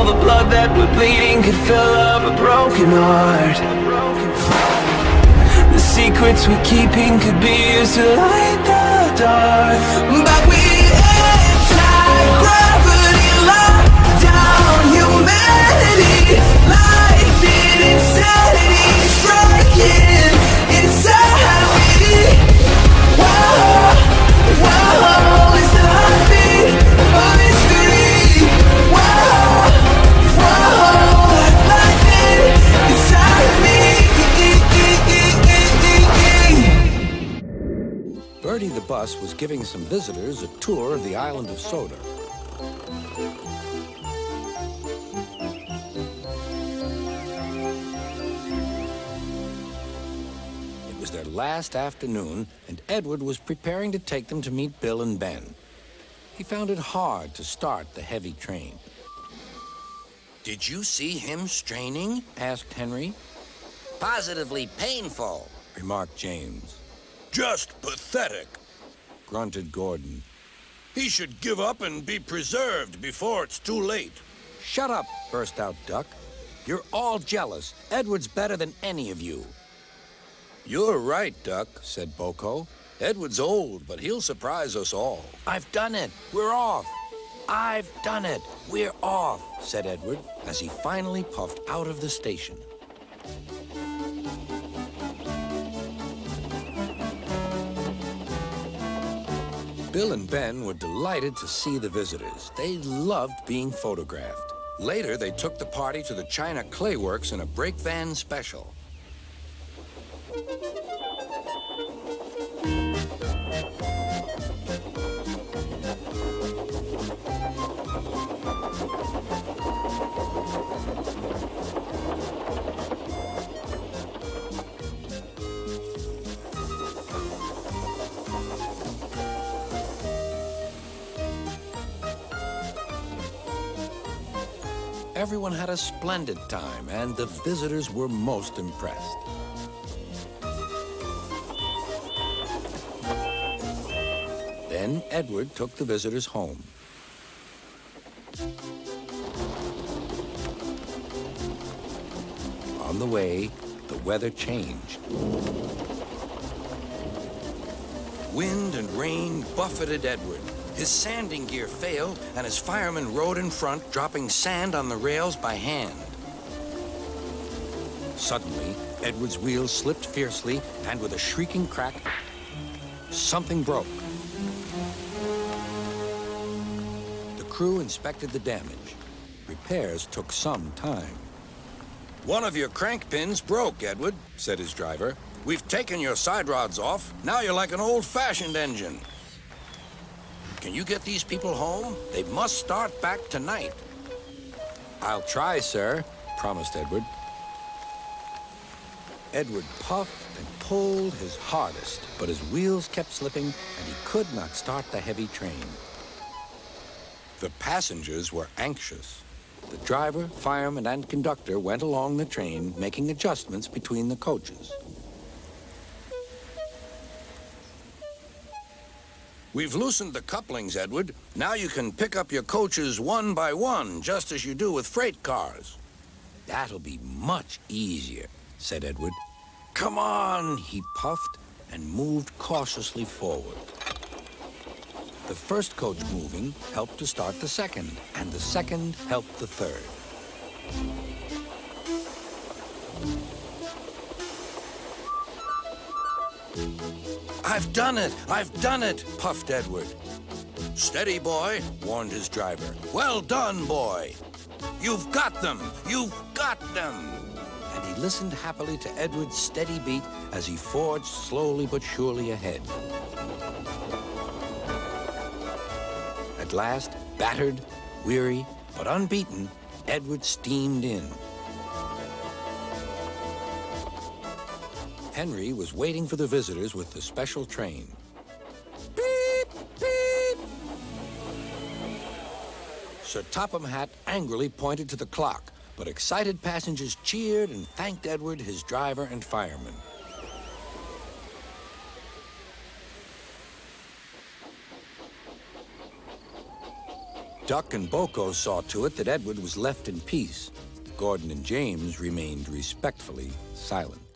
the blood that we're bleeding could fill up a broken heart. The secrets we're keeping could be used to light the dark. But we anti-gravity lock down humanity. Lightning insanity striking inside me. Whoa, whoa, it's the heartbeat of history. Whoa, whoa, lightning inside me. Bertie the bus was giving some visitors a tour of the island of Soda. It was their last afternoon, and Edward was preparing to take them to meet Bill and Ben. He found it hard to start the heavy train. Did you see him straining? Asked Henry. Positively painful, Remarked James. Just pathetic. Grunted Gordon. He should give up and be preserved before it's too late. Shut up, burst out Duck. You're all jealous. Edward's better than any of you. You're right, Duck, said Boko. Edward's old, but he'll surprise us all. I've done it. We're off. I've done it. We're off, said Edward as he finally puffed out of the station. Bill and Ben were delighted to see the visitors. They loved being photographed. Later, they took the party to the China Clay Works in a brake van special. Everyone had a splendid time, and the visitors were most impressed. Then Edward took the visitors home. On the way, the weather changed. Wind and rain buffeted Edward. His sanding gear failed, and his firemen rode in front, dropping sand on the rails by hand. Suddenly, Edward's wheels slipped fiercely, and with a shrieking crack, something broke. The crew inspected the damage. Repairs took some time. One of your crank pins broke, Edward, said his driver. We've taken your side rods off. Now you're like an old-fashioned engine. Can you get these people home? They must start back tonight. I'll try, sir, promised Edward. Edward puffed and pulled his hardest, but his wheels kept slipping, and he could not start the heavy train. The passengers were anxious. The driver, fireman, and conductor went along the train, making adjustments between the coaches. We've loosened the couplings, Edward. Now you can pick up your coaches one by one, just as you do with freight cars. That'll be much easier, said Edward. Come on, he puffed and moved cautiously forward. The first coach moving helped to start the second, and the second helped the third. I've done it! I've done it! Puffed Edward. Steady, boy, warned his driver. Well done, boy! You've got them! You've got them! And he listened happily to Edward's steady beat as he forged slowly but surely ahead. At last, battered, weary, but unbeaten, Edward steamed in. Henry was waiting for the visitors with the special train. Beep, beep. Sir Topham Hatt angrily pointed to the clock, but excited passengers cheered and thanked Edward, his driver, and firemen. Duck and Boko saw to it that Edward was left in peace. Gordon and James remained respectfully silent.